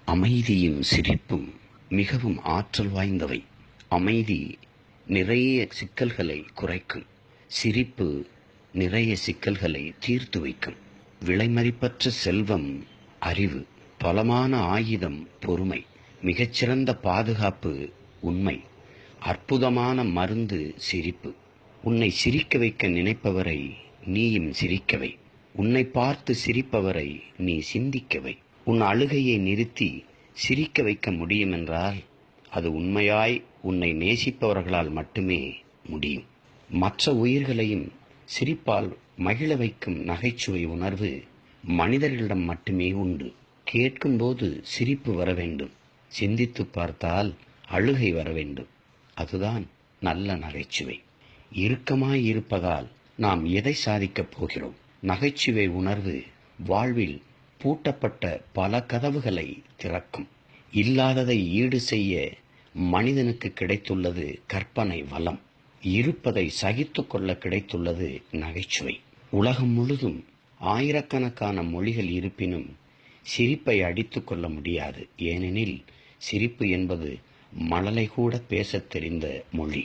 அமைதியும் சிரிப்பும் மிகவும் ஆற்றல் வாய்ந்தவை. அமைதி நிறைய சிக்கல்களை குறைக்கும். சிரிப்பு நிறைய சிக்கல்களை தீர்த்து வைக்கும். விலைமதிப்பற்ற செல்வம் அறிவு, பலமான ஆயுதம் பொறுமை, மிகச்சிறந்த பாதுகாப்பு உண்மை, அற்புதமான மருந்து சிரிப்பு. உன்னை சிரிக்க வைக்க நினைப்பவரை நீயும் சிரிக்கவை. உன்னை பார்த்து சிரிப்பவரை நீ சிந்திக்கவை. உன் அழுகையை நிறுத்தி சிரிக்க வைக்க முடியும் என்றால் அது உண்மையாய் உன்னை நேசிப்பவர்களால் மட்டுமே முடியும். மற்ற உயிர்களையும் சிரிப்பால் மகிழ வைக்கும் நகைச்சுவை உணர்வு மனிதர்களிடம் மட்டுமே உண்டு. கேட்கும்போது சிரிப்பு வர வேண்டும், சிந்தித்து பார்த்தால் அழுகை வர வேண்டும். அதுதான் நல்ல நகைச்சுவை. இறுக்கமாய் இருப்பதால் நாம் எதை சாதிக்கப் போகிறோம்? நகைச்சுவை உணர்வு வாழ்வில் பூட்டப்பட்ட பல கதவுகளை திறக்கும். இல்லாததை ஈடு செய்ய மனிதனுக்கு கிடைத்துள்ளது கற்பனை வளம். இருப்பதை சகித்து கொள்ள கிடைத்துள்ளது நகைச்சுவை. உலகம் முழுதும் ஆயிரக்கணக்கான மொழிகள் இருப்பினும் சிரிப்பை அடித்து கொள்ள முடியாது. ஏனெனில் சிரிப்பு என்பது மழலை கூட பேசத் தெரிந்த மொழி.